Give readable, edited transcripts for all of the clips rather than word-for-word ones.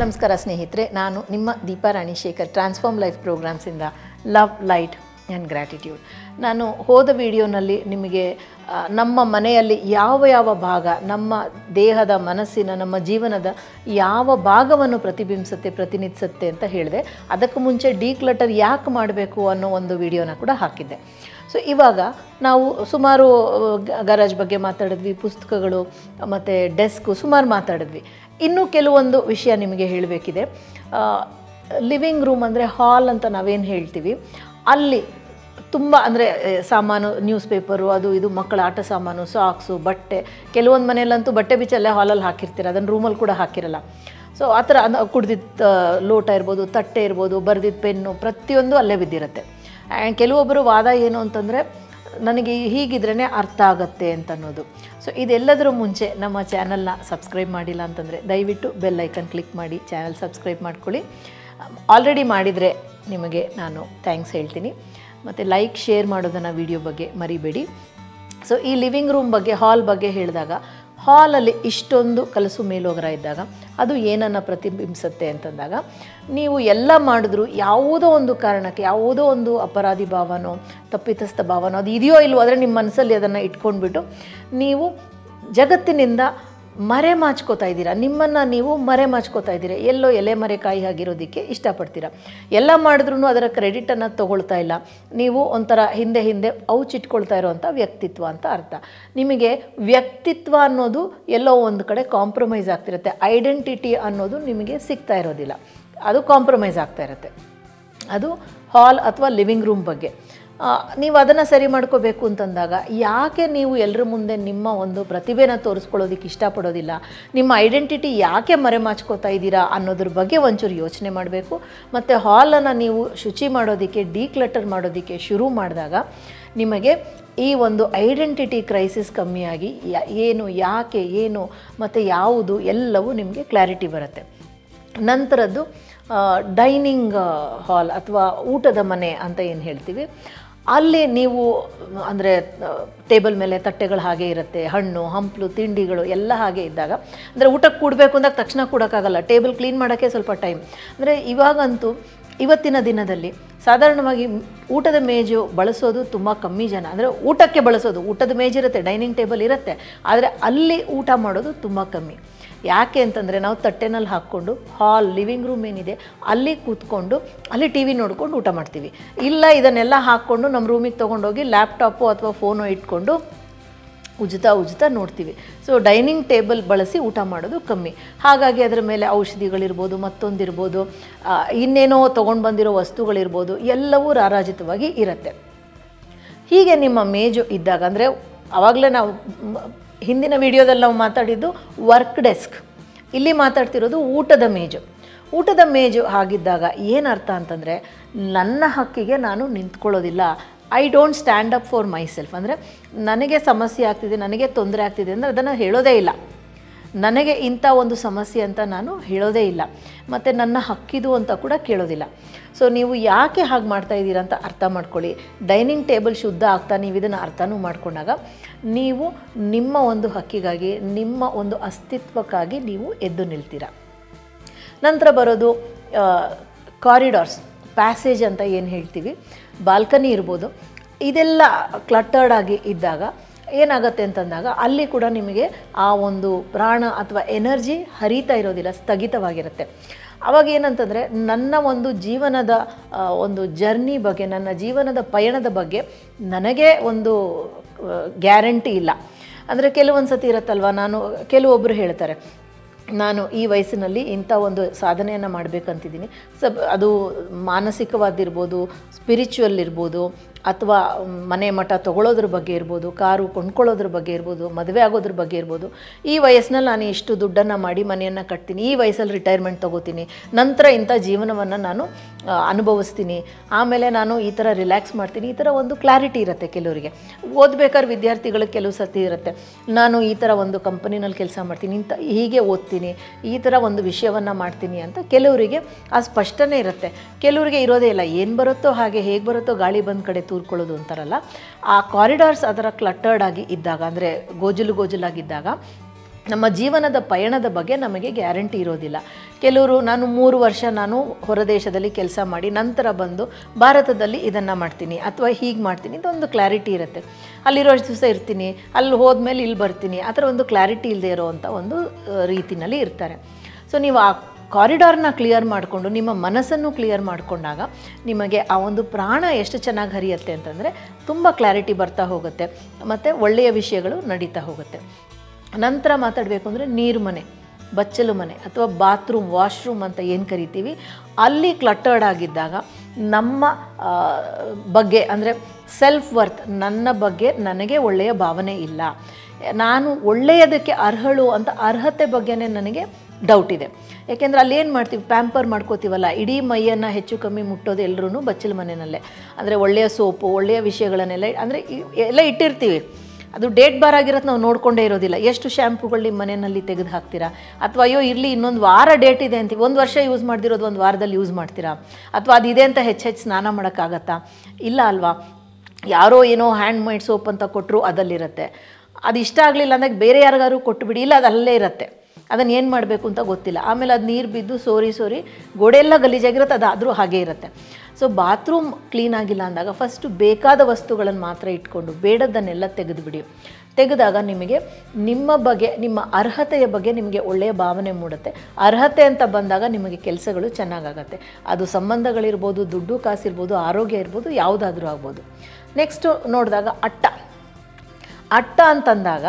ನಮಸ್ಕಾರ ಸ್ನೇಹಿತರೆ, ನಾನು ನಿಮ್ಮ ದೀಪಾ ರಾಣಿಶೇಖರ್ ಟ್ರಾನ್ಸ್ಫಾರ್ಮ್ ಲೈಫ್ ಪ್ರೋಗ್ರಾಮ್ಸಿಂದ ಲವ್ ಲೈಟ್ ಆ್ಯಂಡ್ ಗ್ರ್ಯಾಟಿಟ್ಯೂಡ್. ನಾನು ಹೋದ ವಿಡಿಯೋನಲ್ಲಿ ನಿಮಗೆ ನಮ್ಮ ಮನೆಯಲ್ಲಿ ಯಾವ ಭಾಗ ನಮ್ಮ ದೇಹದ ಮನಸ್ಸಿನ ನಮ್ಮ ಜೀವನದ ಯಾವ ಭಾಗವನ್ನು ಪ್ರತಿನಿಧಿಸುತ್ತೆ ಅಂತ ಹೇಳಿದೆ. ಅದಕ್ಕೂ ಮುಂಚೆ ಡಿಕ್ಲಟರ್ ಯಾಕೆ ಮಾಡಬೇಕು ಅನ್ನೋ ಒಂದು ವಿಡಿಯೋನ ಕೂಡ ಹಾಕಿದ್ದೆ. ಸೊ ಇವಾಗ ನಾವು ಸುಮಾರು ಗರಾಜ್ ಬಗ್ಗೆ ಮಾತಾಡಿದ್ವಿ, ಪುಸ್ತಕಗಳು ಮತ್ತು ಡೆಸ್ಕು ಸುಮಾರು ಮಾತಾಡಿದ್ವಿ. ಇನ್ನೂ ಕೆಲವೊಂದು ವಿಷಯ ನಿಮಗೆ ಹೇಳಬೇಕಿದೆ. ಲಿವಿಂಗ್ ರೂಮ್ ಅಂದರೆ ಹಾಲ್ ಅಂತ ನಾವೇನು ಹೇಳ್ತೀವಿ, ಅಲ್ಲಿ ತುಂಬ ಅಂದರೆ ಸಾಮಾನು, ನ್ಯೂಸ್ ಪೇಪರು, ಅದು ಇದು, ಮಕ್ಕಳ ಆಟ ಸಾಮಾನು, ಸಾಕ್ಸು, ಬಟ್ಟೆ. ಕೆಲವೊಂದು ಮನೆಯಲ್ಲಂತೂ ಬಟ್ಟೆ ಬಿಚ್ಚಲ್ಲೇ ಹಾಲಲ್ಲಿ ಹಾಕಿರ್ತೀರ, ಅದನ್ನು ರೂಮಲ್ಲಿ ಕೂಡ ಹಾಕಿರಲ್ಲ. ಸೊ ಆ ಥರ ಕುಡ್ದಿದ್ದ ಲೋಟ ಇರ್ಬೋದು, ತಟ್ಟೆ ಇರ್ಬೋದು, ಬರೆದಿದ್ದ ಪೆನ್ನು, ಪ್ರತಿಯೊಂದು ಅಲ್ಲೇ ಬಿದ್ದಿರುತ್ತೆ. ಆ್ಯಂಡ್ ಕೆಲವೊಬ್ಬರು ವಾದ ಏನು ಅಂತಂದರೆ ನನಗೆ ಹೀಗಿದ್ರೇ ಅರ್ಥ ಆಗುತ್ತೆ ಅಂತ ಅನ್ನೋದು. ಸೊ ಇದೆಲ್ಲದರ ಮುಂಚೆ ನಮ್ಮ ಚಾನಲ್ನ ಸಬ್ಸ್ಕ್ರೈಬ್ ಮಾಡಿಲ್ಲ ಅಂತಂದರೆ ದಯವಿಟ್ಟು ಬೆಲ್ ಐಕನ್ ಕ್ಲಿಕ್ ಮಾಡಿ ಚಾನಲ್ ಸಬ್ಸ್ಕ್ರೈಬ್ ಮಾಡ್ಕೊಳ್ಳಿ. ಆಲ್ರೆಡಿ ಮಾಡಿದರೆ ನಿಮಗೆ ನಾನು ಥ್ಯಾಂಕ್ಸ್ ಹೇಳ್ತೀನಿ. ಮತ್ತು ಲೈಕ್ ಶೇರ್ ಮಾಡೋದನ್ನು ವಿಡಿಯೋ ಬಗ್ಗೆ ಮರಿಬೇಡಿ. ಸೊ ಈ ಲಿವಿಂಗ್ ರೂಮ್ ಬಗ್ಗೆ, ಹಾಲ್ ಬಗ್ಗೆ ಹೇಳಿದಾಗ, ಹಾಲಲ್ಲಿ ಇಷ್ಟೊಂದು ಕಲಸು ಮೇಲೋಗರ ಇದ್ದಾಗ ಅದು ಏನನ್ನು ಪ್ರತಿಬಿಂಬಿಸುತ್ತೆ ಅಂತಂದಾಗ, ನೀವು ಎಲ್ಲ ಮಾಡಿದ್ರೂ ಯಾವುದೋ ಒಂದು ಕಾರಣಕ್ಕೆ, ಯಾವುದೋ ಒಂದು ಅಪರಾಧಿ ಭಾವನೋ ತಪ್ಪಿತಸ್ಥ ಭಾವನೋ ಅದು ಇದೆಯೋ ಇಲ್ವೋ, ಆದರೆ ನಿಮ್ಮ ಮನಸ್ಸಲ್ಲಿ ಅದನ್ನು ಇಟ್ಕೊಂಡ್ಬಿಟ್ಟು ನೀವು ಜಗತ್ತಿನಿಂದ ಮರೆಮಾಚ್ಕೋತಾ ಇದ್ದೀರಾ. ನಿಮ್ಮನ್ನು ನೀವು ಮರೆಮಾಚ್ಕೋತಾ ಇದ್ದೀರಾ. ಎಲ್ಲೋ ಎಲೆ ಮರೆಕಾಯಿ ಆಗಿರೋದಕ್ಕೆ ಇಷ್ಟಪಡ್ತೀರಾ. ಎಲ್ಲ ಮಾಡಿದ್ರೂ ಅದರ ಕ್ರೆಡಿಟನ್ನು ತೊಗೊಳ್ತಾ ಇಲ್ಲ. ನೀವು ಒಂಥರ ಹಿಂದೆ ಔಚಿಟ್ಕೊಳ್ತಾ ಇರೋವಂಥ ವ್ಯಕ್ತಿತ್ವ ಅಂತ ಅರ್ಥ. ನಿಮಗೆ ವ್ಯಕ್ತಿತ್ವ ಅನ್ನೋದು ಎಲ್ಲೋ ಒಂದು ಕಡೆ ಕಾಂಪ್ರಮೈಸ್ ಆಗ್ತಿರುತ್ತೆ. ಐಡೆಂಟಿಟಿ ಅನ್ನೋದು ನಿಮಗೆ ಸಿಗ್ತಾ ಇರೋದಿಲ್ಲ, ಅದು ಕಾಂಪ್ರಮೈಸ್ ಆಗ್ತಾ ಇರುತ್ತೆ. ಅದು ಹಾಲ್ ಅಥವಾ ಲಿವಿಂಗ್ ರೂಮ್ ಬಗ್ಗೆ. ನೀವು ಅದನ್ನು ಸರಿ ಮಾಡ್ಕೋಬೇಕು ಅಂತಂದಾಗ, ಯಾಕೆ ನೀವು ಎಲ್ಲರ ಮುಂದೆ ನಿಮ್ಮ ಒಂದು ಪ್ರತಿಭೆನ ತೋರಿಸ್ಕೊಳ್ಳೋದಕ್ಕೆ ಇಷ್ಟಪಡೋದಿಲ್ಲ, ನಿಮ್ಮ ಐಡೆಂಟಿಟಿ ಯಾಕೆ ಮರೆಮಾಚ್ಕೋತಾ ಇದ್ದೀರಾ ಅನ್ನೋದ್ರ ಬಗ್ಗೆ ಒಂಚೂರು ಯೋಚನೆ ಮಾಡಬೇಕು. ಮತ್ತು ಹಾಲನ್ನು ನೀವು ಶುಚಿ ಮಾಡೋದಕ್ಕೆ, ಡಿಕ್ಲಟರ್ ಮಾಡೋದಕ್ಕೆ ಶುರು ಮಾಡಿದಾಗ ನಿಮಗೆ ಈ ಒಂದು ಐಡೆಂಟಿಟಿ ಕ್ರೈಸಿಸ್ ಕಮ್ಮಿಯಾಗಿ ಏನು, ಯಾಕೆ, ಏನು ಮತ್ತು ಯಾವುದು ಎಲ್ಲವೂ ನಿಮಗೆ ಕ್ಲಾರಿಟಿ ಬರುತ್ತೆ. ನಂತರದ್ದು ಡೈನಿಂಗ್ ಹಾಲ್ ಅಥವಾ ಊಟದ ಮನೆ ಅಂತ ಏನು ಹೇಳ್ತೀವಿ, ಅಲ್ಲಿ ನೀವು ಅಂದರೆ ಟೇಬಲ್ ಮೇಲೆ ತಟ್ಟೆಗಳು ಹಾಗೆ ಇರುತ್ತೆ, ಹಣ್ಣು ಹಂಪಲು ತಿಂಡಿಗಳು ಎಲ್ಲ ಹಾಗೆ ಇದ್ದಾಗ, ಅಂದರೆ ಊಟಕ್ಕೆ ಕೂಡಬೇಕು ಅಂದಾಗ ತಕ್ಷಣ ಕೂಡೋಕ್ಕಾಗಲ್ಲ, ಟೇಬಲ್ ಕ್ಲೀನ್ ಮಾಡೋಕ್ಕೆ ಸ್ವಲ್ಪ ಟೈಮ್. ಅಂದರೆ ಇವಾಗಂತೂ ಇವತ್ತಿನ ದಿನದಲ್ಲಿ ಸಾಧಾರಣವಾಗಿ ಊಟದ ಮೇಜು ಬಳಸೋದು ತುಂಬ ಕಮ್ಮಿ ಜನ. ಅಂದರೆ ಊಟಕ್ಕೆ ಬಳಸೋದು, ಊಟದ ಮೇಜಿರುತ್ತೆ, ಡೈನಿಂಗ್ ಟೇಬಲ್ ಇರುತ್ತೆ, ಆದರೆ ಅಲ್ಲಿ ಊಟ ಮಾಡೋದು ತುಂಬ ಕಮ್ಮಿ. ಯಾಕೆ ಅಂತಂದರೆ ನಾವು ತಟ್ಟೆನಲ್ಲಿ ಹಾಕ್ಕೊಂಡು ಹಾಲ್ ಲಿವಿಂಗ್ ರೂಮ್ ಏನಿದೆ ಅಲ್ಲಿ ಕೂತ್ಕೊಂಡು ಅಲ್ಲಿ ಟಿ ವಿ ನೋಡ್ಕೊಂಡು ಊಟ ಮಾಡ್ತೀವಿ. ಇಲ್ಲ, ಇದನ್ನೆಲ್ಲ ಹಾಕ್ಕೊಂಡು ನಮ್ಮ ರೂಮಿಗೆ ತೊಗೊಂಡೋಗಿ ಲ್ಯಾಪ್ಟಾಪು ಅಥವಾ ಫೋನು ಇಟ್ಕೊಂಡು ಉಜ್ತಾ ನೋಡ್ತೀವಿ. ಸೊ ಡೈನಿಂಗ್ ಟೇಬಲ್ ಬಳಸಿ ಊಟ ಮಾಡೋದು ಕಮ್ಮಿ. ಹಾಗಾಗಿ ಅದರ ಮೇಲೆ ಔಷಧಿಗಳಿರ್ಬೋದು, ಮತ್ತೊಂದಿರ್ಬೋದು, ಇನ್ನೇನೋ ತೊಗೊಂಡು ಬಂದಿರೋ ವಸ್ತುಗಳಿರ್ಬೋದು, ಎಲ್ಲವೂ ರಾರಾಜಿತವಾಗಿ ಇರುತ್ತೆ. ಹೀಗೆ ನಿಮ್ಮ ಮೇಜು ಇದ್ದಾಗ, ಅಂದರೆ ಆವಾಗಲೇ ನಾವು ಹಿಂದಿನ ವಿಡಿಯೋದಲ್ಲಿ ನಾವು ಮಾತಾಡಿದ್ದು ವರ್ಕ್ ಡೆಸ್ಕ್, ಇಲ್ಲಿ ಮಾತಾಡ್ತಿರೋದು ಊಟದ ಮೇಜು. ಊಟದ ಮೇಜು ಹಾಗಿದ್ದಾಗ ಏನು ಅರ್ಥ ಅಂತಂದರೆ, ನನ್ನ ಹಕ್ಕಿಗೆ ನಾನು ನಿಂತ್ಕೊಳ್ಳೋದಿಲ್ಲ. I don't stand up for myself. ಅಂದರೆ ನನಗೆ ಸಮಸ್ಯೆ ಆಗ್ತಿದೆ, ನನಗೆ ತೊಂದರೆ ಆಗ್ತಿದೆ ಅಂದರೆ ಅದನ್ನು ಹೇಳೋದೇ ಇಲ್ಲ. ನನಗೆ ಇಂಥ ಒಂದು ಸಮಸ್ಯೆ ಅಂತ ನಾನು ಹೇಳೋದೇ ಇಲ್ಲ, ಮತ್ತು ನನ್ನ ಹಕ್ಕಿದು ಅಂತ ಕೂಡ ಕೇಳೋದಿಲ್ಲ. ಸೊ ನೀವು ಯಾಕೆ ಹಾಗೆ ಮಾಡ್ತಾಯಿದ್ದೀರಾ ಅಂತ ಅರ್ಥ ಮಾಡ್ಕೊಳ್ಳಿ. ಡೈನಿಂಗ್ ಟೇಬಲ್ ಶುದ್ಧ ಆಗ್ತಾ ನೀವು ಇದನ್ನು ಅರ್ಥನೂ ಮಾಡ್ಕೊಂಡಾಗ ನೀವು ನಿಮ್ಮ ಒಂದು ಹಕ್ಕಿಗಾಗಿ, ನಿಮ್ಮ ಒಂದು ಅಸ್ತಿತ್ವಕ್ಕಾಗಿ ನೀವು ಎದ್ದು ನಿಲ್ತೀರ. ನಂತರ ಬರೋದು ಕಾರಿಡಾರ್ಸ್, ಪ್ಯಾಸೇಜ್ ಅಂತ ಏನು ಹೇಳ್ತೀವಿ, ಬಾಲ್ಕನಿ ಇರ್ಬೋದು. ಇದೆಲ್ಲ ಕ್ಲಟರ್ಡ್ ಆಗಿ ಇದ್ದಾಗ ಏನಾಗುತ್ತೆ ಅಂತಂದಾಗ ಅಲ್ಲಿ ಕೂಡ ನಿಮಗೆ ಆ ಒಂದು ಪ್ರಾಣ ಅಥವಾ ಎನರ್ಜಿ ಹರಿತಾ ಇರೋದಿಲ್ಲ, ಸ್ಥಗಿತವಾಗಿರುತ್ತೆ. ಆವಾಗ ಏನಂತಂದರೆ, ನನ್ನ ಒಂದು ಜೀವನದ ಒಂದು ಜರ್ನಿ ಬಗ್ಗೆ, ನನ್ನ ಜೀವನದ ಪಯಣದ ಬಗ್ಗೆ ನನಗೆ ಒಂದು ಗ್ಯಾರಂಟಿ ಇಲ್ಲ. ಅಂದರೆ ಕೆಲವೊಂದು ಸತಿ ಇರುತ್ತಲ್ವ, ಕೆಲವೊಬ್ಬರು ಹೇಳ್ತಾರೆ, ನಾನು ಈ ವಯಸ್ಸಿನಲ್ಲಿ ಇಂಥ ಒಂದು ಸಾಧನೆಯನ್ನು ಮಾಡಬೇಕಂತಿದ್ದೀನಿ. ಅದು ಮಾನಸಿಕವಾದಿರ್ಬೋದು, ಸ್ಪಿರಿಚುವಲ್ ಇರ್ಬೋದು, ಅಥವಾ ಮನೆ ಮಠ ತೊಗೊಳೋದ್ರ ಬಗ್ಗೆ ಇರ್ಬೋದು, ಕಾರು ಕೊಂಡ್ಕೊಳ್ಳೋದ್ರ ಬಗ್ಗೆ ಇರ್ಬೋದು, ಮದುವೆ ಆಗೋದ್ರ ಬಗ್ಗೆ ಇರ್ಬೋದು. ಈ ವಯಸ್ಸಿನಲ್ಲಿ ನಾನು ಇಷ್ಟು ದುಡ್ಡನ್ನು ಮಾಡಿ ಮನೆಯನ್ನು ಕಟ್ತೀನಿ, ಈ ವಯಸ್ಸಲ್ಲಿ ರಿಟೈರ್ಮೆಂಟ್ ತೊಗೋತೀನಿ, ನಂತರ ಇಂಥ ಜೀವನವನ್ನು ನಾನು ಅನುಭವಿಸ್ತೀನಿ, ಆಮೇಲೆ ನಾನು ಈ ಥರ ರಿಲ್ಯಾಕ್ಸ್ ಮಾಡ್ತೀನಿ, ಈ ಥರ ಒಂದು ಕ್ಲಾರಿಟಿ ಇರುತ್ತೆ ಕೆಲವರಿಗೆ. ಓದಬೇಕಾದ್ರೆ ವಿದ್ಯಾರ್ಥಿಗಳಿಗೆ ಕೆಲವು ಸತಿ ಇರುತ್ತೆ, ನಾನು ಈ ಥರ ಒಂದು ಕಂಪನಿನಲ್ಲಿ ಕೆಲಸ ಮಾಡ್ತೀನಿ, ಇಂಥ ಹೀಗೆ ಓದ್ತೀನಿ, ಈ ಥರ ಒಂದು ವಿಷಯವನ್ನು ಮಾಡ್ತೀನಿ ಅಂತ ಕೆಲವರಿಗೆ ಆ ಸ್ಪಷ್ಟನೆ ಇರುತ್ತೆ. ಕೆಲವರಿಗೆ ಇರೋದೇ ಇಲ್ಲ, ಏನು ಬರುತ್ತೋ ಹಾಗೆ, ಹೇಗೆ ಬರುತ್ತೋ ಗಾಳಿ ಬಂದ ಕಡೆ ತೂರ್ಕೊಳ್ಳೋದು ಅಂತಾರಲ್ಲ. ಆ ಕಾರಿಡಾರ್ಸ್ ಅದರ ಕ್ಲಟರ್ಡ್ ಆಗಿ ಇದ್ದಾಗ, ಅಂದರೆ ಗೋಜಲಾಗಿದ್ದಾಗ ನಮ್ಮ ಜೀವನದ ಪಯಣದ ಬಗ್ಗೆ ನಮಗೆ ಗ್ಯಾರಂಟಿ ಇರೋದಿಲ್ಲ. ಕೆಲವರು ನಾನು 3 ವರ್ಷ ನಾನು ಹೊರದೇಶದಲ್ಲಿ ಕೆಲಸ ಮಾಡಿ ನಂತರ ಬಂದು ಭಾರತದಲ್ಲಿ ಇದನ್ನು ಮಾಡ್ತೀನಿ ಅಥವಾ ಹೀಗೆ ಮಾಡ್ತೀನಿ ಇದೊಂದು ಕ್ಲಾರಿಟಿ ಇರುತ್ತೆ. ಅಲ್ಲಿರೋ ದಿವಸ ಇರ್ತೀನಿ, ಅಲ್ಲಿ ಹೋದ್ಮೇಲೆ ಇಲ್ಲಿ ಬರ್ತೀನಿ, ಆ ಥರ ಒಂದು ಕ್ಲಾರಿಟಿ ಇಲ್ಲದೆ ಇರೋವಂಥ ಒಂದು ರೀತಿಯಲ್ಲಿ ಇರ್ತಾರೆ. ಸೊ ನೀವು ಆ ಕಾರಿಡಾರ್ನ ಕ್ಲಿಯರ್ ಮಾಡಿಕೊಂಡು ನಿಮ್ಮ ಮನಸ್ಸನ್ನು ಕ್ಲಿಯರ್ ಮಾಡಿಕೊಂಡಾಗ ನಿಮಗೆ ಆ ಒಂದು ಪ್ರಾಣ ಎಷ್ಟು ಚೆನ್ನಾಗಿ ಹರಿಯುತ್ತೆ ಅಂತಂದರೆ ತುಂಬ ಕ್ಲಾರಿಟಿ ಬರ್ತಾ ಹೋಗುತ್ತೆ ಮತ್ತು ಒಳ್ಳೆಯ ವಿಷಯಗಳು ನಡೀತಾ ಹೋಗುತ್ತೆ. ನಂತರ ಮಾತಾಡಬೇಕು ಅಂದರೆ ನೀರು ಮನೆ, ಬಚ್ಚಲು ಮನೆ ಅಥವಾ ಬಾತ್ರೂಮ್, ವಾಶ್ರೂಮ್ ಅಂತ ಏನು ಕರಿತೀವಿ, ಅಲ್ಲಿ ಕ್ಲಟರ್ಡ್ ಆಗಿದ್ದಾಗ ನಮ್ಮ ಬಗ್ಗೆ ಅಂದರೆ ಸೆಲ್ಫ್ ವರ್ತ್, ನನ್ನ ಬಗ್ಗೆ ನನಗೆ ಒಳ್ಳೆಯ ಭಾವನೆ ಇಲ್ಲ, ನಾನು ಒಳ್ಳೆಯದಕ್ಕೆ ಅರ್ಹಳು ಅಂತ ಅರ್ಹತೆ ಬಗ್ಗೆನೇ ನನಗೆ ಡೌಟ್ ಇದೆ. ಯಾಕೆಂದರೆ ಅಲ್ಲಿ ಏನು ಮಾಡ್ತೀವಿ, ಪ್ಯಾಂಪರ್ ಮಾಡ್ಕೋತೀವಲ್ಲ, ಇಡೀ ಮೈಯನ್ನು ಹೆಚ್ಚು ಕಮ್ಮಿ ಮುಟ್ಟೋದು ಎಲ್ಲರೂ ಬಚ್ಚಲು ಮನೆಯಲ್ಲೇ. ಅಂದರೆ ಒಳ್ಳೆಯ ಸೋಪು, ಒಳ್ಳೆಯ ವಿಷಯಗಳನ್ನೆಲ್ಲ ಅಂದರೆ ಎಲ್ಲ ಇಟ್ಟಿರ್ತೀವಿ. ಅದು ಡೇಟ್ ಬಾರ್ ಆಗಿರೋದು ನಾವು ನೋಡಿಕೊಂಡೇ ಇರೋದಿಲ್ಲ. ಎಷ್ಟು ಶ್ಯಾಂಪುಗಳು ನಿಮ್ಮ ಮನೆಯಲ್ಲಿ ತೆಗೆದು ಹಾಕ್ತೀರಾ, ಅಥವಾ ಅಯ್ಯೋ ಇರಲಿ ಇನ್ನೊಂದು ವಾರ ಡೇಟ್ ಇದೆ ಅಂತೀವಿ, 1 ವರ್ಷ ಯೂಸ್ ಮಾಡ್ದಿರೋದು 1 ವಾರದಲ್ಲಿ ಯೂಸ್ ಮಾಡ್ತೀರಾ, ಅಥವಾ ಅದಿದೆ ಅಂತ ಹೆಚ್ಚು ಸ್ನಾನ ಮಾಡೋಕ್ಕಾಗತ್ತಾ? ಇಲ್ಲ ಅಲ್ವಾ. ಯಾರೋ ಏನೋ ಹ್ಯಾಂಡ್ ಮೇಡ್ ಸೋಪ್ ಅಂತ ಕೊಟ್ಟರು ಅದಲ್ಲಿರುತ್ತೆ, ಅದು ಇಷ್ಟ ಆಗಲಿಲ್ಲ ಅಂದಾಗ ಬೇರೆ ಯಾರಿಗಾರು ಕೊಟ್ಟುಬಿಡಿ, ಇಲ್ಲ ಅದು ಅಲ್ಲೇ ಇರುತ್ತೆ, ಅದನ್ನು ಏನು ಮಾಡಬೇಕು ಅಂತ ಗೊತ್ತಿಲ್ಲ. ಆಮೇಲೆ ಅದು ನೀರು ಬಿದ್ದು ಸೋರಿ ಗೋಡೆ ಎಲ್ಲ ಗಲೀಜಾಗಿರುತ್ತೆ, ಅದಾದರೂ ಹಾಗೇ ಇರುತ್ತೆ. ಸೊ ಬಾತ್ರೂಮ್ ಕ್ಲೀನ್ ಆಗಿಲ್ಲ ಅಂದಾಗ ಫಸ್ಟು ಬೇಕಾದ ವಸ್ತುಗಳನ್ನು ಮಾತ್ರ ಇಟ್ಕೊಂಡು ಬೇಡದ್ದನ್ನೆಲ್ಲ ತೆಗೆದುಬಿಡಿ. ತೆಗೆದಾಗ ನಿಮಗೆ ನಿಮ್ಮ ಬಗ್ಗೆ, ನಿಮ್ಮ ಅರ್ಹತೆಯ ಬಗ್ಗೆ ನಿಮಗೆ ಒಳ್ಳೆಯ ಭಾವನೆ ಮೂಡುತ್ತೆ. ಅರ್ಹತೆ ಅಂತ ಬಂದಾಗ ನಿಮಗೆ ಕೆಲಸಗಳು ಚೆನ್ನಾಗಾಗತ್ತೆ. ಅದು ಸಂಬಂಧಗಳಿರ್ಬೋದು, ದುಡ್ಡು ಕಾಸಿರ್ಬೋದು, ಆರೋಗ್ಯ ಇರ್ಬೋದು, ಯಾವುದಾದ್ರೂ ಆಗ್ಬೋದು. ನೆಕ್ಸ್ಟು ನೋಡಿದಾಗ ಅಟ್ಟ ಅಂತಂದಾಗ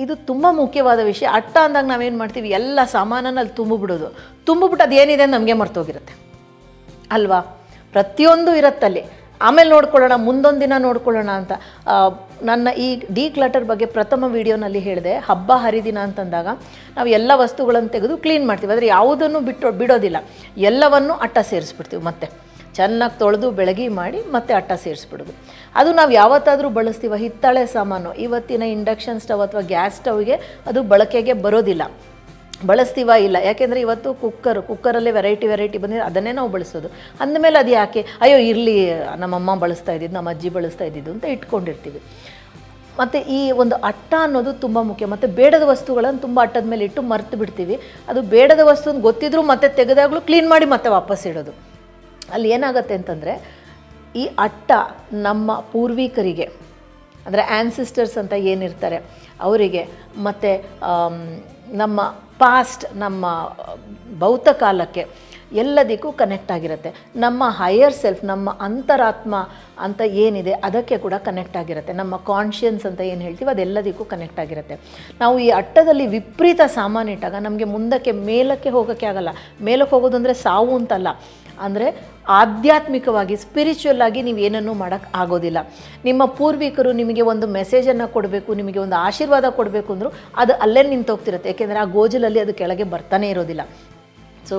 ಇದು ತುಂಬ ಮುಖ್ಯವಾದ ವಿಷಯ. ಅಟ್ಟ ಅಂದಾಗ ನಾವೇನು ಮಾಡ್ತೀವಿ, ಎಲ್ಲ ಸಾಮಾನನ್ನು ಅಲ್ಲಿ ತುಂಬಿಬಿಟ್ಟು ಅದೇನಿದೆ ನಮಗೆ ಮರ್ತೋಗಿರುತ್ತೆ ಅಲ್ವಾ. ಪ್ರತಿಯೊಂದು ಇರುತ್ತಲ್ಲಿ, ಆಮೇಲೆ ನೋಡ್ಕೊಳ್ಳೋಣ, ಮುಂದೊಂದು ದಿನ ನೋಡ್ಕೊಳ್ಳೋಣ ಅಂತ. ನನ್ನ ಈ ಡಿಕ್ಲಟರ್ ಬಗ್ಗೆ ಪ್ರಥಮ ವಿಡಿಯೋನಲ್ಲಿ ಹೇಳಿದೆ. ಹಬ್ಬ ಹರಿದಿನ ಅಂತಂದಾಗ ನಾವು ಎಲ್ಲ ವಸ್ತುಗಳನ್ನು ತೆಗೆದು ಕ್ಲೀನ್ ಮಾಡ್ತೀವಿ, ಆದರೆ ಯಾವುದನ್ನು ಬಿಡೋದಿಲ್ಲ, ಎಲ್ಲವನ್ನು ಅಟ್ಟ ಸೇರಿಸ್ಬಿಡ್ತೀವಿ. ಮತ್ತೆ ಚೆನ್ನಾಗಿ ತೊಳೆದು ಬೆಳಗಿ ಮಾಡಿ ಮತ್ತೆ ಅಟ್ಟ ಸೇರಿಸ್ಬಿಡೋದು. ಅದು ನಾವು ಯಾವತ್ತಾದರೂ ಬಳಸ್ತೀವ. ಹಿತ್ತಾಳೆ ಸಾಮಾನು, ಇವತ್ತಿನ ಇಂಡಕ್ಷನ್ ಸ್ಟವ್ ಅಥವಾ ಗ್ಯಾಸ್ ಸ್ಟವ್ಗೆ ಅದು ಬಳಕೆಗೆ ಬರೋದಿಲ್ಲ. ಬಳಸ್ತೀವ ಇಲ್ಲ, ಯಾಕೆಂದರೆ ಇವತ್ತು ಕುಕ್ಕರಲ್ಲೇ ವೆರೈಟಿ ಬಂದಿದೆ, ಅದನ್ನೇ ನಾವು ಬಳಸೋದು. ಅಂದಮೇಲೆ ಅದು ಯಾಕೆ, ಅಯ್ಯೋ ಇರಲಿ ನಮ್ಮಮ್ಮ ಬಳಸ್ತಾ ಇದ್ದಿದ್ದು, ನಮ್ಮ ಅಜ್ಜಿ ಬಳಸ್ತಾ ಇದ್ದಿದ್ದು ಅಂತ ಇಟ್ಕೊಂಡಿರ್ತೀವಿ. ಮತ್ತು ಈ ಒಂದು ಅಟ್ಟ ಅನ್ನೋದು ತುಂಬ ಮುಖ್ಯ. ಮತ್ತು ಬೇಡದ ವಸ್ತುಗಳನ್ನು ತುಂಬ ಅಟ್ಟದ ಮೇಲೆ ಇಟ್ಟು ಮರ್ತು ಬಿಡ್ತೀವಿ. ಅದು ಬೇಡದ ವಸ್ತು ಅಂತ ಗೊತ್ತಿದ್ರೂ ಮತ್ತೆ ತೆಗೆದಾಗಲೂ ಕ್ಲೀನ್ ಮಾಡಿ ಮತ್ತೆ ವಾಪಸ್ ಇಡೋದು. ಅಲ್ಲಿ ಏನಾಗುತ್ತೆ ಅಂತಂದರೆ, ಈ ಅಟ್ಟ ನಮ್ಮ ಪೂರ್ವಿಕರಿಗೆ ಅಂದರೆ ಆ್ಯನ್ಸಿಸ್ಟರ್ಸ್ ಅಂತ ಏನಿರ್ತಾರೆ ಅವರಿಗೆ, ಮತ್ತು ನಮ್ಮ ಪಾಸ್ಟ್, ನಮ್ಮ ಭೌತಕಾಲಕ್ಕೆ ಎಲ್ಲದಕ್ಕೂ ಕನೆಕ್ಟ್ ಆಗಿರುತ್ತೆ. ನಮ್ಮ ಹೈಯರ್ ಸೆಲ್ಫ್, ನಮ್ಮ ಅಂತರಾತ್ಮ ಅಂತ ಏನಿದೆ ಅದಕ್ಕೆ ಕೂಡ ಕನೆಕ್ಟ್ ಆಗಿರುತ್ತೆ. ನಮ್ಮ ಕಾನ್ಷಿಯನ್ಸ್ ಅಂತ ಏನು ಹೇಳ್ತೀವಿ ಅದೆಲ್ಲದಕ್ಕೂ ಕನೆಕ್ಟ್ ಆಗಿರುತ್ತೆ. ನಾವು ಈ ಅಟ್ಟದಲ್ಲಿ ವಿಪರೀತ ಸಾಮಾನು ಇಟ್ಟಾಗ ನಮಗೆ ಮುಂದಕ್ಕೆ ಮೇಲಕ್ಕೆ ಹೋಗೋಕ್ಕೆ ಆಗಲ್ಲ. ಮೇಲಕ್ಕೆ ಹೋಗೋದು ಅಂದರೆ ಸಾವು ಅಂತಲ್ಲ, ಅಂದರೆ ಆಧ್ಯಾತ್ಮಿಕವಾಗಿ ಸ್ಪಿರಿಚುವಲ್ ಆಗಿ ನೀವು ಏನನ್ನೂ ಮಾಡೋಕ್ಕೆ ಆಗೋದಿಲ್ಲ. ನಿಮ್ಮ ಪೂರ್ವಿಕರು ನಿಮಗೆ ಒಂದು ಮೆಸೇಜನ್ನು ಕೊಡಬೇಕು, ನಿಮಗೆ ಒಂದು ಆಶೀರ್ವಾದ ಕೊಡಬೇಕು ಅಂದರೂ ಅದು ಅಲ್ಲೇ ನಿಂತೋಗ್ತಿರುತ್ತೆ. ಯಾಕೆಂದರೆ ಆ ಗೋಜಲಲ್ಲಿ ಅದು ಕೆಳಗೆ ಬರ್ತಾನೆ ಇರೋದಿಲ್ಲ. ಸೊ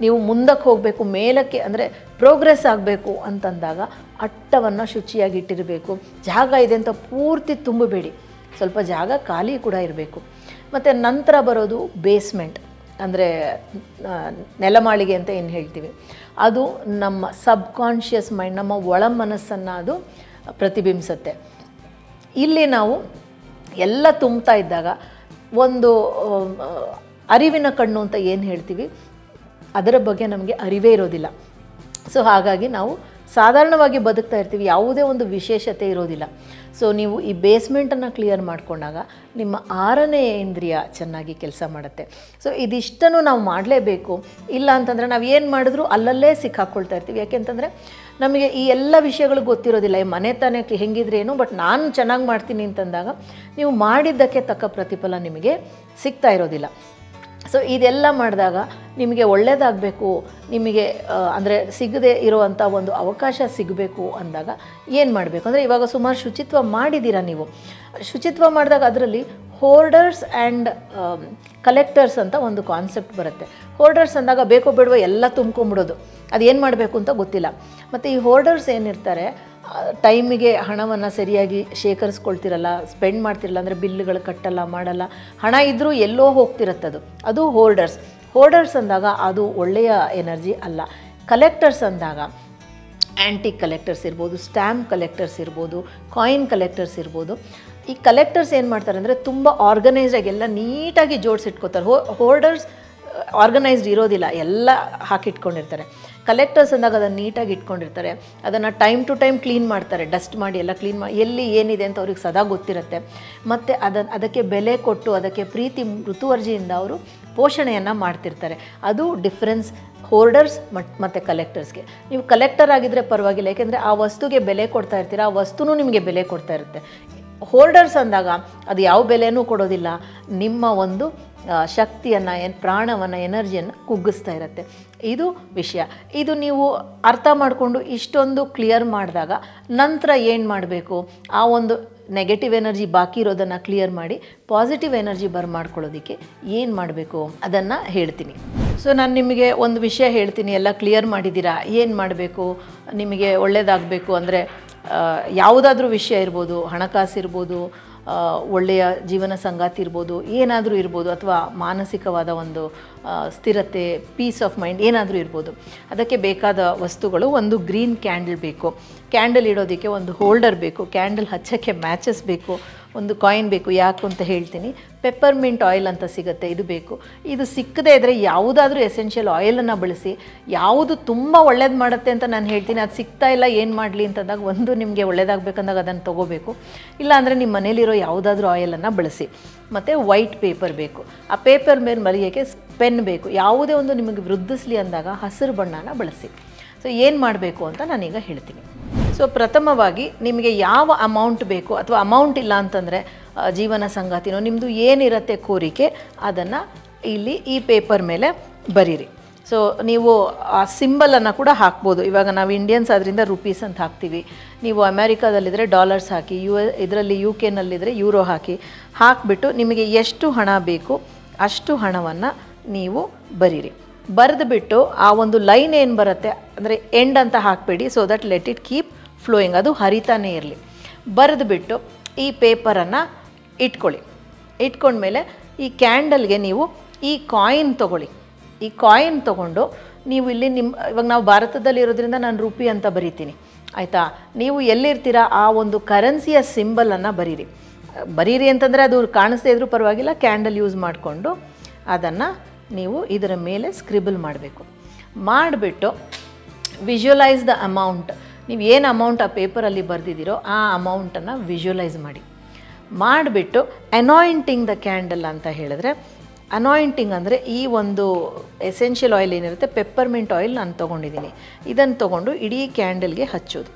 ನೀವು ಮುಂದಕ್ಕೆ ಹೋಗಬೇಕು, ಮೇಲಕ್ಕೆ ಅಂದರೆ ಪ್ರೋಗ್ರೆಸ್ ಆಗಬೇಕು ಅಂತಂದಾಗ ಅಟ್ಟವನ್ನು ಶುಚಿಯಾಗಿ ಇಟ್ಟಿರಬೇಕು. ಜಾಗ ಇದೆ ಅಂತ ಪೂರ್ತಿ ತುಂಬಬೇಡಿ, ಸ್ವಲ್ಪ ಜಾಗ ಖಾಲಿ ಕೂಡ ಇರಬೇಕು. ಮತ್ತು ನಂತರ ಬರೋದು ಬೇಸ್ಮೆಂಟ್, ಅಂದರೆ ನೆಲಮಾಳಿಗೆ ಅಂತ ಏನು ಹೇಳ್ತೀವಿ, ಅದು ನಮ್ಮ ಸಬ್ಕಾನ್ಷಿಯಸ್ ಮೈಂಡ್, ನಮ್ಮ ಒಳ ಮನಸ್ಸನ್ನು ಅದು ಪ್ರತಿಬಿಂಬಿಸುತ್ತೆ. ಇಲ್ಲಿ ನಾವು ಎಲ್ಲ ತುಂಬ್ತಾ ಇದ್ದಾಗ ಒಂದು ಅರಿವಿನ ಕಣ್ಣು ಅಂತ ಏನು ಹೇಳ್ತೀವಿ ಅದರ ಬಗ್ಗೆ ನಮಗೆ ಅರಿವೇ ಇರೋದಿಲ್ಲ. ಸೊ ಹಾಗಾಗಿ ನಾವು ಸಾಧಾರಣವಾಗಿ ಬದುಕ್ತಾ ಇರ್ತೀವಿ, ಯಾವುದೇ ಒಂದು ವಿಶೇಷತೆ ಇರೋದಿಲ್ಲ. ಸೊ ನೀವು ಈ ಬೇಸ್ಮೆಂಟನ್ನು ಕ್ಲಿಯರ್ ಮಾಡಿಕೊಂಡಾಗ ನಿಮ್ಮ 6ನೇ ಇಂದ್ರಿಯ ಚೆನ್ನಾಗಿ ಕೆಲಸ ಮಾಡುತ್ತೆ. ಸೊ ಇದಿಷ್ಟನ್ನು ನಾವು ಮಾಡಲೇಬೇಕು. ಇಲ್ಲ ಅಂತಂದರೆ ನಾವು ಏನು ಮಾಡಿದ್ರೂ ಅಲ್ಲಲ್ಲೇ ಸಿಕ್ಕಾಕ್ಕೊಳ್ತಾ ಇರ್ತೀವಿ. ಯಾಕೆಂತಂದರೆ ನಮಗೆ ಈ ಎಲ್ಲ ವಿಷಯಗಳು ಗೊತ್ತಿರೋದಿಲ್ಲ. ಈ ಮನೆ ತಾನೇ ಹೆಂಗಿದ್ರೇನು, ಬಟ್ ನಾನು ಚೆನ್ನಾಗಿ ಮಾಡ್ತೀನಿ ಅಂತಂದಾಗ ನೀವು ಮಾಡಿದ್ದಕ್ಕೆ ತಕ್ಕ ಪ್ರತಿಫಲ ನಿಮಗೆ ಸಿಗ್ತಾ ಇರೋದಿಲ್ಲ. ಸೊ ಇದೆಲ್ಲ ಮಾಡಿದಾಗ ನಿಮಗೆ ಒಳ್ಳೆಯದಾಗಬೇಕು, ನಿಮಗೆ ಅಂದರೆ ಸಿಗದೆ ಇರುವಂಥ ಒಂದು ಅವಕಾಶ ಸಿಗಬೇಕು ಅಂದಾಗ ಏನು ಮಾಡಬೇಕು ಅಂದರೆ, ಇವಾಗ ಸುಮಾರು ಶುಚಿತ್ವ ಮಾಡಿದ್ದೀರಾ ನೀವು. ಶುಚಿತ್ವ ಮಾಡಿದಾಗ ಅದರಲ್ಲಿ ಹೋರ್ಡರ್ಸ್ ಆ್ಯಂಡ್ ಕಲೆಕ್ಟರ್ಸ್ ಅಂತ ಒಂದು ಕಾನ್ಸೆಪ್ಟ್ ಬರುತ್ತೆ. ಹೋರ್ಡರ್ಸ್ ಅಂದಾಗ ಬೇಕೋ ಬೇಡವೋ ಎಲ್ಲ ತುಂಬ್ಕೊಂಬಿಡೋದು, ಅದು ಏನು ಮಾಡಬೇಕು ಅಂತ ಗೊತ್ತಿಲ್ಲ. ಮತ್ತು ಈ ಹೋರ್ಡರ್ಸ್ ಏನಿರ್ತಾರೆ, ಟೈಮಿಗೆ ಹಣವನ್ನು ಸರಿಯಾಗಿ ಶೇಖರಿಸ್ಕೊಳ್ತಿರಲ್ಲ, ಸ್ಪೆಂಡ್ ಮಾಡ್ತಿರಲ್ಲ, ಅಂದರೆ ಬಿಲ್ಗಳು ಕಟ್ಟಲ್ಲ, ಮಾಡಲ್ಲ, ಹಣ ಇದ್ದರೂ ಎಲ್ಲೋ ಹೋಗ್ತಿರತ್ತದು, ಅದು ಹೋರ್ಡರ್ಸ್. ಹೋರ್ಡರ್ಸ್ ಅಂದಾಗ ಅದು ಒಳ್ಳೆಯ ಎನರ್ಜಿ ಅಲ್ಲ. ಕಲೆಕ್ಟರ್ಸ್ ಅಂದಾಗ ಆ್ಯಂಟಿಕ್ ಕಲೆಕ್ಟರ್ಸ್ ಇರ್ಬೋದು, ಸ್ಟ್ಯಾಂಪ್ ಕಲೆಕ್ಟರ್ಸ್ ಇರ್ಬೋದು, ಕಾಯಿನ್ ಕಲೆಕ್ಟರ್ಸ್ ಇರ್ಬೋದು. ಈ ಕಲೆಕ್ಟರ್ಸ್ ಏನು ಮಾಡ್ತಾರೆ ಅಂದರೆ ತುಂಬ ಆರ್ಗನೈಸ್ಡಾಗಿ ಎಲ್ಲ ನೀಟಾಗಿ ಜೋಡಿಸಿಟ್ಕೋತಾರೆ. ಹೋಲ್ಡರ್ಸ್ ಆರ್ಗನೈಸ್ಡ್ ಇರೋದಿಲ್ಲ, ಎಲ್ಲ ಹಾಕಿಟ್ಕೊಂಡಿರ್ತಾರೆ. ಕಲೆಕ್ಟರ್ಸ್ ಅಂದಾಗ ಅದನ್ನು ನೀಟಾಗಿ ಇಟ್ಕೊಂಡಿರ್ತಾರೆ. ಅದನ್ನು ಟೈಮ್ ಟು ಟೈಮ್ ಕ್ಲೀನ್ ಮಾಡ್ತಾರೆ, ಡಸ್ಟ್ ಮಾಡಿ ಎಲ್ಲ ಕ್ಲೀನ್ ಮಾಡಿ ಎಲ್ಲಿ ಏನಿದೆ ಅಂತ ಅವ್ರಿಗೆ ಸದಾ ಗೊತ್ತಿರುತ್ತೆ. ಮತ್ತು ಅದಕ್ಕೆ ಬೆಲೆ ಕೊಟ್ಟು ಅದಕ್ಕೆ ಪ್ರೀತಿ ಮೃತುವರ್ಜಿಯಿಂದ ಅವರು ಪೋಷಣೆಯನ್ನು ಮಾಡ್ತಿರ್ತಾರೆ. ಅದು ಡಿಫ್ರೆನ್ಸ್ ಹೋಲ್ಡರ್ಸ್ ಮತ್ತು ಕಲೆಕ್ಟರ್ಸ್ಗೆ. ನೀವು ಕಲೆಕ್ಟರ್ ಆಗಿದ್ದರೆ ಪರವಾಗಿಲ್ಲ, ಯಾಕೆಂದರೆ ಆ ವಸ್ತುಗೆ ಬೆಲೆ ಕೊಡ್ತಾ ಇರ್ತೀರ, ಆ ವಸ್ತುನೂ ನಿಮಗೆ ಬೆಲೆ ಕೊಡ್ತಾ ಇರುತ್ತೆ. ಹೋಲ್ಡರ್ಸ್ ಅಂದಾಗ ಅದು ಯಾವ ಬೆಲೆನೂ ಕೊಡೋದಿಲ್ಲ, ನಿಮ್ಮ ಒಂದು ಶಕ್ತಿಯನ್ನು ಪ್ರಾಣವನ್ನು ಎನರ್ಜಿಯನ್ನು ಕುಗ್ಗಿಸ್ತಾ ಇರುತ್ತೆ. ಇದು ವಿಷಯ. ಇದು ನೀವು ಅರ್ಥ ಮಾಡಿಕೊಂಡು ಇಷ್ಟೊಂದು ಕ್ಲಿಯರ್ ಮಾಡಿದಾಗ ನಂತರ ಏನು ಮಾಡಬೇಕು, ಆ ಒಂದು ನೆಗೆಟಿವ್ ಎನರ್ಜಿ ಬಾಕಿ ಇರೋದನ್ನು ಕ್ಲಿಯರ್ ಮಾಡಿ ಪಾಸಿಟಿವ್ ಎನರ್ಜಿ ಮಾಡ್ಕೊಳ್ಳೋದಕ್ಕೆ ಏನು ಮಾಡಬೇಕು ಅದನ್ನು ಹೇಳ್ತೀನಿ. ಸೊ ನಾನು ನಿಮಗೆ ಒಂದು ವಿಷಯ ಹೇಳ್ತೀನಿ, ಎಲ್ಲ ಕ್ಲಿಯರ್ ಮಾಡಿದ್ದೀರಾ, ಏನು ಮಾಡಬೇಕು ನಿಮಗೆ ಒಳ್ಳೆಯದಾಗಬೇಕು ಅಂದರೆ ಯಾವುದಾದ್ರೂ ವಿಷಯ ಇರ್ಬೋದು, ಹಣಕಾಸು ಇರ್ಬೋದು, ಒಳ್ಳೆಯ ಜೀವನ ಸಂಗಾತಿ ಇರ್ಬೋದು, ಏನಾದರೂ ಇರ್ಬೋದು, ಅಥವಾ ಮಾನಸಿಕವಾದ ಒಂದು ಸ್ಥಿರತೆ, ಪೀಸ್ ಆಫ್ ಮೈಂಡ್ ಏನಾದರೂ ಇರ್ಬೋದು. ಅದಕ್ಕೆ ಬೇಕಾದ ವಸ್ತುಗಳು, ಒಂದು ಗ್ರೀನ್ ಕ್ಯಾಂಡಲ್ ಬೇಕು, ಕ್ಯಾಂಡಲ್ ಇಡೋದಕ್ಕೆ ಒಂದು ಹೋಲ್ಡರ್ ಬೇಕು, ಕ್ಯಾಂಡಲ್ ಹಚ್ಚೋಕ್ಕೆ ಮ್ಯಾಚಸ್ ಬೇಕು, ಒಂದು ಕಾಯಿನ್ ಬೇಕು. ಯಾಕೆ ಅಂತ ಹೇಳ್ತೀನಿ. ಪೆಪ್ಪರ್ಮಿಂಟ್ ಆಯಿಲ್ ಅಂತ ಸಿಗುತ್ತೆ, ಇದು ಬೇಕು. ಇದು ಸಿಕ್ಕದೇ ಇದ್ದರೆ ಯಾವುದಾದ್ರೂ ಎಸೆನ್ಷಿಯಲ್ ಆಯಿಲನ್ನು ಬಳಸಿ. ಯಾವುದು ತುಂಬ ಒಳ್ಳೇದು ಮಾಡುತ್ತೆ ಅಂತ ನಾನು ಹೇಳ್ತೀನಿ, ಅದು ಸಿಗ್ತಾ ಇಲ್ಲ ಏನು ಮಾಡಲಿ ಅಂತಂದಾಗ ಒಂದು ನಿಮಗೆ ಒಳ್ಳೇದಾಗಬೇಕಂದಾಗ ಅದನ್ನು ತೊಗೋಬೇಕು. ಇಲ್ಲಾಂದರೆ ನಿಮ್ಮ ಮನೇಲಿರೋ ಯಾವುದಾದ್ರೂ ಆಯಿಲನ್ನು ಬಳಸಿ. ಮತ್ತು ವೈಟ್ ಪೇಪರ್ ಬೇಕು, ಆ ಪೇಪರ್ ಮೇಲೆ ಬರೆಯೋಕ್ಕೆ ಪೆನ್ ಬೇಕು. ಯಾವುದೇ ಒಂದು ನಿಮಗೆ ವೃದ್ಧಿಸಲಿ ಅಂದಾಗ ಹಸಿರು ಬಣ್ಣನ ಬಳಸಿ. ಸೊ ಏನು ಮಾಡಬೇಕು ಅಂತ ನಾನೀಗ ಹೇಳ್ತೀನಿ. ಸೊ ಪ್ರಥಮವಾಗಿ ನಿಮಗೆ ಯಾವ ಅಮೌಂಟ್ ಬೇಕು, ಅಥವಾ ಅಮೌಂಟ್ ಇಲ್ಲ ಅಂತಂದರೆ ಜೀವನ ಸಂಗಾತಿನೋ ನಿಮ್ಮದು ಏನಿರುತ್ತೆ ಕೋರಿಕೆ, ಅದನ್ನು ಇಲ್ಲಿ ಈ ಪೇಪರ್ ಮೇಲೆ ಬರೀರಿ. ಸೊ ನೀವು ಆ ಸಿಂಬಲನ್ನು ಕೂಡ ಹಾಕ್ಬೋದು. ಇವಾಗ ನಾವು ಇಂಡಿಯನ್ಸ್ ಅದರಿಂದ ರುಪೀಸ್ ಅಂತ ಹಾಕ್ತೀವಿ. ನೀವು ಅಮೇರಿಕಾದಲ್ಲಿದ್ದರೆ ಡಾಲರ್ಸ್ ಹಾಕಿ, ಇದರಲ್ಲಿ UK ಯೂರೋ ಹಾಕಿಬಿಟ್ಟು ನಿಮಗೆ ಎಷ್ಟು ಹಣ ಬೇಕು ಅಷ್ಟು ಹಣವನ್ನು ನೀವು ಬರೀರಿ. ಬರೆದುಬಿಟ್ಟು ಆ ಒಂದು ಲೈನ್ ಏನು ಬರುತ್ತೆ ಅಂದರೆ ಎಂಡ್ ಅಂತ ಹಾಕಬೇಡಿ, so that let it keep flowing, ಅದು ಹರಿತಾನೇ ಇರಲಿ. ಬರೆದುಬಿಟ್ಟು ಈ ಪೇಪರನ್ನು ಇಟ್ಕೊಳ್ಳಿ. ಇಟ್ಕೊಂಡ್ಮೇಲೆ ಈ ಕ್ಯಾಂಡಲ್ಗೆ ನೀವು ಈ ಕಾಯಿನ್ ತೊಗೊಳ್ಳಿ. ಈ ಕಾಯಿನ್ ತೊಗೊಂಡು ನೀವು ಇಲ್ಲಿ ಇವಾಗ ನಾವು ಭಾರತದಲ್ಲಿ ಇರೋದ್ರಿಂದ ನಾನು ರುಪಿ ಅಂತ ಬರಿತೀನಿ, ಆಯಿತಾ. ನೀವು ಎಲ್ಲಿರ್ತೀರಾ ಆ ಒಂದು ಕರೆನ್ಸಿಯ ಸಿಂಬಲನ್ನು ಬರೀರಿ ಅಂತಂದರೆ ಅದು ಕಾಣಿಸ್ದೇ ಇದ್ರೂ ಪರವಾಗಿಲ್ಲ, ಕ್ಯಾಂಡಲ್ ಯೂಸ್ ಮಾಡಿಕೊಂಡು ಅದನ್ನು ನೀವು ಇದರ ಮೇಲೆ ಸ್ಕ್ರಿಬಲ್ ಮಾಡಿಬಿಟ್ಟು ವಿಜುವಲೈಸ್ ದ ಅಮೌಂಟ್. ನೀವು ಏನು ಅಮೌಂಟ್ ಆ ಪೇಪರಲ್ಲಿ ಬರೆದಿದ್ದೀರೋ ಆ ಅಮೌಂಟನ್ನು ವಿಜುವಲೈಸ್ ಮಾಡಿಬಿಟ್ಟು ಅನಾಯಿಂಟಿಂಗ್ ದ ಕ್ಯಾಂಡಲ್ ಅಂತ ಹೇಳಿದ್ರೆ, ಅನಾಯಿಂಟಿಂಗ್ ಅಂದರೆ ಈ ಒಂದು ಎಸೆನ್ಷಿಯಲ್ ಆಯಿಲ್ ಏನಿರುತ್ತೆ, ಪೆಪ್ಪರ್ಮಿಂಟ್ ಆಯಿಲ್ ನಾನು ತೊಗೊಂಡಿದ್ದೀನಿ, ಇದನ್ನು ತೊಗೊಂಡು ಇಡೀ ಕ್ಯಾಂಡಲ್ಗೆ ಹಚ್ಚೋದು.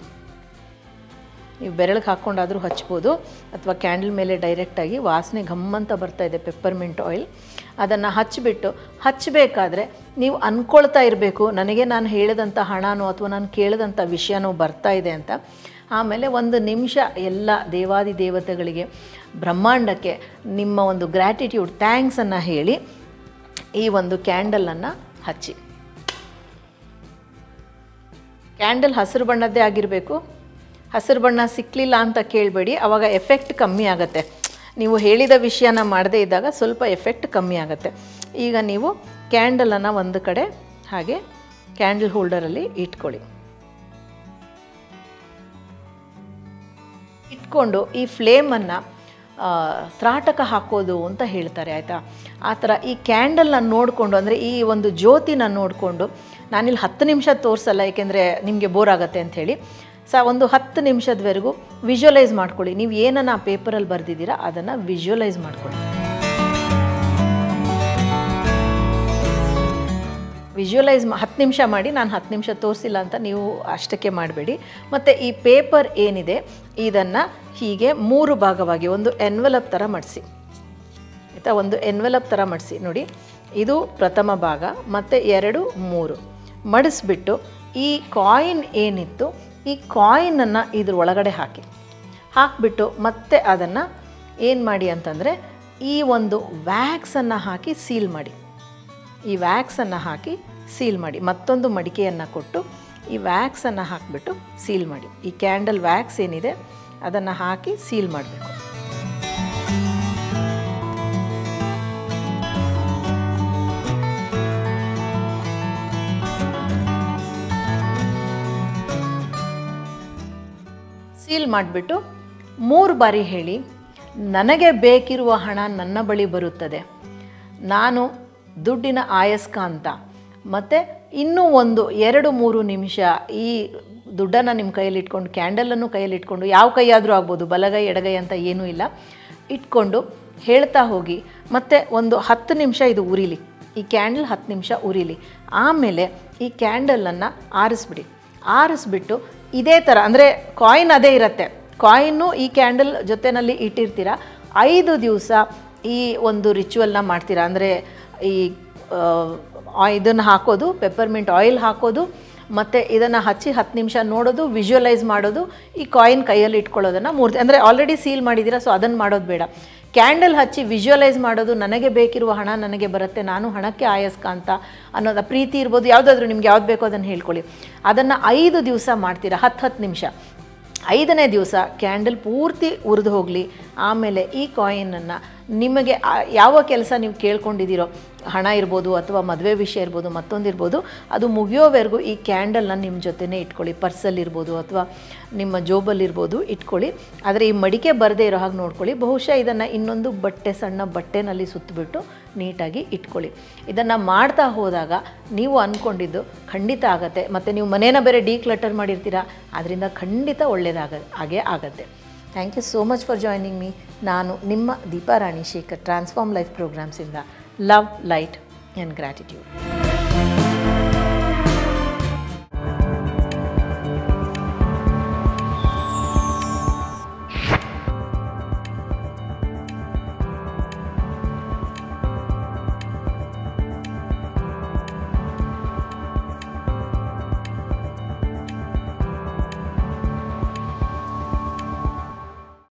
ನೀವು ಬೆರಳಿಗೆ ಹಾಕ್ಕೊಂಡಾದರೂ ಹಚ್ಬೋದು, ಅಥವಾ ಕ್ಯಾಂಡಲ್ ಮೇಲೆ ಡೈರೆಕ್ಟಾಗಿ ವಾಸನೆ ಘಮ್ಮಂತ ಬರ್ತಾಯಿದೆ ಪೆಪ್ಪರ್ಮಿಂಟ್ ಆಯಿಲ್. ಅದನ್ನು ಹಚ್ಚಬೇಕಾದ್ರೆ ನೀವು ಅಂದ್ಕೊಳ್ತಾ ಇರಬೇಕು, ನನಗೆ ನಾನು ಹೇಳಿದಂಥ ಹಣನೋ ಅಥವಾ ನಾನು ಕೇಳಿದಂಥ ವಿಷಯನೋ ಬರ್ತಾ ಇದೆ ಅಂತ. ಆಮೇಲೆ ಒಂದು ನಿಮಿಷ ಎಲ್ಲ ದೇವಾದಿ ದೇವತೆಗಳಿಗೆ, ಬ್ರಹ್ಮಾಂಡಕ್ಕೆ ನಿಮ್ಮ ಒಂದು ಗ್ರ್ಯಾಟಿಟ್ಯೂಡ್, ಥ್ಯಾಂಕ್ಸನ್ನು ಹೇಳಿ ಈ ಒಂದು ಕ್ಯಾಂಡಲನ್ನು ಹಚ್ಚಿ. ಕ್ಯಾಂಡಲ್ ಹಸಿರು ಬಣ್ಣದ್ದೇ ಆಗಿರಬೇಕು. ಹಸಿರು ಬಣ್ಣ ಸಿಕ್ಕಲಿಲ್ಲ ಅಂತ ಕೇಳಬೇಡಿ, ಆವಾಗ ಎಫೆಕ್ಟ್ ಕಮ್ಮಿ ಆಗುತ್ತೆ. ನೀವು ಹೇಳಿದ ವಿಷಯನ ಮಾಡದೇ ಇದ್ದಾಗ ಸ್ವಲ್ಪ ಎಫೆಕ್ಟ್ ಕಮ್ಮಿ ಆಗುತ್ತೆ. ಈಗ ನೀವು ಕ್ಯಾಂಡಲನ್ನು ಒಂದು ಕಡೆ ಹಾಗೆ ಕ್ಯಾಂಡಲ್ ಹೋಲ್ಡರಲ್ಲಿ ಇಟ್ಕೊಳ್ಳಿ. ಇಟ್ಕೊಂಡು ಈ ಫ್ಲೇಮನ್ನು ತ್ರಾಟಕ ಹಾಕೋದು ಅಂತ ಹೇಳ್ತಾರೆ, ಆಯಿತಾ. ಆ ಥರ ಈ ಕ್ಯಾಂಡಲ್ನ ನೋಡಿಕೊಂಡು, ಅಂದರೆ ಈ ಒಂದು ಜ್ಯೋತಿನ ನೋಡಿಕೊಂಡು, ನಾನಿಲ್ಲಿ 10 ನಿಮಿಷ ತೋರಿಸಲ್ಲ ಏಕೆಂದರೆ ನಿಮಗೆ ಬೋರ್ ಆಗುತ್ತೆ ಅಂಥೇಳಿ, ಒಂದು 10 ನಿಮಿಷದವರೆಗೂ ವಿಜುವಲೈಸ್ ಮಾಡ್ಕೊಳ್ಳಿ. ನೀವು ಏನನ್ನು ಆ ಪೇಪರಲ್ಲಿ ಬರೆದಿದ್ದೀರಾ ಅದನ್ನು ವಿಜುವಲೈಸ್ ಮಾಡ್ಕೊಳ್ಳಿ. ವಿಜುವಲೈಸ್ 10 ನಿಮಿಷ ಮಾಡಿ, ನಾನು 10 ನಿಮಿಷ ತೋರಿಸಿಲ್ಲ ಅಂತ ನೀವು ಅಷ್ಟಕ್ಕೆ ಮಾಡಬೇಡಿ. ಮತ್ತು ಈ ಪೇಪರ್ ಏನಿದೆ ಇದನ್ನು ಹೀಗೆ 3 ಭಾಗವಾಗಿ ಒಂದು ಎನ್ವೆಲಪ್ ಥರ ಮಾಡಿಸಿ, ಆಯಿತಾ. ಒಂದು ಎನ್ವೆಲಪ್ ಥರ ಮಾಡಿಸಿ ನೋಡಿ. ಇದು ಪ್ರಥಮ ಭಾಗ, ಮತ್ತು 2, 3 ಮಡಿಸ್ಬಿಟ್ಟು ಈ ಕಾಯಿನ್ ಏನಿತ್ತು ಈ ಕಾಯಿನನ್ನು ಇದ್ರ ಒಳಗಡೆ ಹಾಕಿಬಿಟ್ಟು ಮತ್ತೆ ಅದನ್ನು ಏನು ಮಾಡಿ ಅಂತಂದರೆ ಈ ಒಂದು ವ್ಯಾಕ್ಸನ್ನು ಹಾಕಿ ಸೀಲ್ ಮಾಡಿ. ಈ ವ್ಯಾಕ್ಸನ್ನು ಹಾಕಿ ಸೀಲ್ ಮಾಡಿ. ಮತ್ತೊಂದು ಮಡಿಕೆಯನ್ನು ಕೊಟ್ಟು ಈ ವ್ಯಾಕ್ಸನ್ನು ಹಾಕಿಬಿಟ್ಟು ಸೀಲ್ ಮಾಡಿ. ಈ ಕ್ಯಾಂಡಲ್ ವ್ಯಾಕ್ಸ್ ಏನಿದೆ ಅದನ್ನು ಹಾಕಿ ಸೀಲ್ ಮಾಡಬೇಕು. ಸೀಲ್ ಮಾಡಿಬಿಟ್ಟು 3 ಬಾರಿ ಹೇಳಿ, ನನಗೆ ಬೇಕಿರುವ ಹಣ ನನ್ನ ಬಳಿ ಬರುತ್ತದೆ. ನಾನು ದುಡ್ಡಿನ ಆಯಸ್ಕಾಂತ. ಮತ್ತು ಇನ್ನೂ ಒಂದು 2-3 ನಿಮಿಷ ಈ ದುಡ್ಡನ್ನು ನಿಮ್ಮ ಕೈಯಲ್ಲಿ ಇಟ್ಕೊಂಡು, ಕ್ಯಾಂಡಲನ್ನು ಕೈಯಲ್ಲಿ ಇಟ್ಕೊಂಡು, ಯಾವ ಕೈಯಾದರೂ ಆಗ್ಬೋದು, ಬಲಗೈ ಎಡಗೈ ಅಂತ ಏನೂ ಇಲ್ಲ, ಇಟ್ಕೊಂಡು ಹೇಳ್ತಾ ಹೋಗಿ. ಮತ್ತು ಒಂದು 10 ನಿಮಿಷ ಇದು ಉರಿಲಿ, ಈ ಕ್ಯಾಂಡಲ್ 10 ನಿಮಿಷ ಉರಿಲಿ. ಆಮೇಲೆ ಈ ಕ್ಯಾಂಡಲನ್ನು ಆರಿಸ್ಬಿಟ್ಟು ಇದೇ ಥರ, ಅಂದರೆ ಕಾಯಿನ್ ಅದೇ ಇರುತ್ತೆ, ಕಾಯಿನ್ನು ಈ ಕ್ಯಾಂಡಲ್ ಜೊತೆಯಲ್ಲಿ ಇಟ್ಟಿರ್ತೀರ. 5 ದಿವಸ ಈ ಒಂದು ರಿಚುವಲ್ನ ಮಾಡ್ತೀರಾ. ಅಂದರೆ ಈ ಇದನ್ನು ಹಾಕೋದು, ಪೆಪ್ಪರ್ಮಿಂಟ್ ಆಯಿಲ್ ಹಾಕೋದು, ಮತ್ತು ಇದನ್ನು ಹಚ್ಚಿ 10 ನಿಮಿಷ ನೋಡೋದು, ವಿಜುವಲೈಸ್ ಮಾಡೋದು, ಈ ಕಾಯಿನ್ ಕೈಯಲ್ಲಿ ಇಟ್ಕೊಳ್ಳೋದನ್ನು ಅಂದರೆ ಆಲ್ರೆಡಿ ಸೀಲ್ ಮಾಡಿದ್ದೀರಾ, ಸೊ ಅದನ್ನು ಮಾಡೋದು ಬೇಡ. ಕ್ಯಾಂಡಲ್ ಹಚ್ಚಿ ವಿಜುವಲೈಸ್ ಮಾಡೋದು, ನನಗೆ ಬೇಕಿರುವ ಹಣ ನನಗೆ ಬರುತ್ತೆ, ನಾನು ಹಣಕ್ಕೆ ಆಯಸ್ಕಾಂತ ಅನ್ನೋದು. ಪ್ರೀತಿ ಇರ್ಬೋದು, ಯಾವುದಾದ್ರೂ ನಿಮ್ಗೆ ಯಾವ್ದು ಬೇಕೋ ಅದನ್ನು ಹೇಳ್ಕೊಳ್ಳಿ. ಅದನ್ನು 5 ದಿವಸ ಮಾಡ್ತೀರಾ, 10 ನಿಮಿಷ. 5ನೇ ದಿವಸ ಕ್ಯಾಂಡಲ್ ಪೂರ್ತಿ ಉರಿದು ಹೋಗಲಿ. ಆಮೇಲೆ ಈ ಕಾಯಿನನ್ನು ನಿಮಗೆ ಯಾವ ಕೆಲಸ ನೀವು ಕೇಳ್ಕೊಂಡಿದ್ದೀರೋ, ಹಣ ಇರ್ಬೋದು ಅಥವಾ ಮದುವೆ ವಿಷಯ ಇರ್ಬೋದು, ಮತ್ತೊಂದಿರ್ಬೋದು, ಅದು ಮುಗಿಯೋವರೆಗೂ ಈ ಕ್ಯಾಂಡಲ್ನ ನಿಮ್ಮ ಜೊತೆನೇ ಇಟ್ಕೊಳ್ಳಿ. ಪರ್ಸಲ್ಲಿರ್ಬೋದು ಅಥವಾ ನಿಮ್ಮ ಜೋಬಲ್ಲಿರ್ಬೋದು ಇಟ್ಕೊಳ್ಳಿ. ಆದರೆ ಈ ಮಡಿಕೆ ಬರದೇ ಇರೋ ಹಾಗೆ ನೋಡ್ಕೊಳ್ಳಿ. ಬಹುಶಃ ಇದನ್ನು ಇನ್ನೊಂದು ಸಣ್ಣ ಬಟ್ಟೆನಲ್ಲಿ ಸುತ್ತಿಬಿಟ್ಟು ನೀಟಾಗಿ ಇಟ್ಕೊಳ್ಳಿ. ಇದನ್ನು ಮಾಡ್ತಾ ಹೋದಾಗ ನೀವು ಅಂದ್ಕೊಂಡಿದ್ದು ಖಂಡಿತ ಆಗುತ್ತೆ. ಮತ್ತು ನೀವು ಮನೇನ ಬೇರೆ ಡಿಕ್ಲಟರ್ ಮಾಡಿರ್ತೀರ, ಅದರಿಂದ ಖಂಡಿತ ಹಾಗೇ ಆಗುತ್ತೆ. Thank you so much for joining me. ನಾನು ನಿಮ್ಮ ದೀಪಾ ರಾಣಿ ಶೇಖರ್, ಟ್ರಾನ್ಸ್ಫಾರ್ಮ್ ಲೈಫ್ ಪ್ರೋಗ್ರಾಮ್ಸಿಂದ. Love, light and gratitude.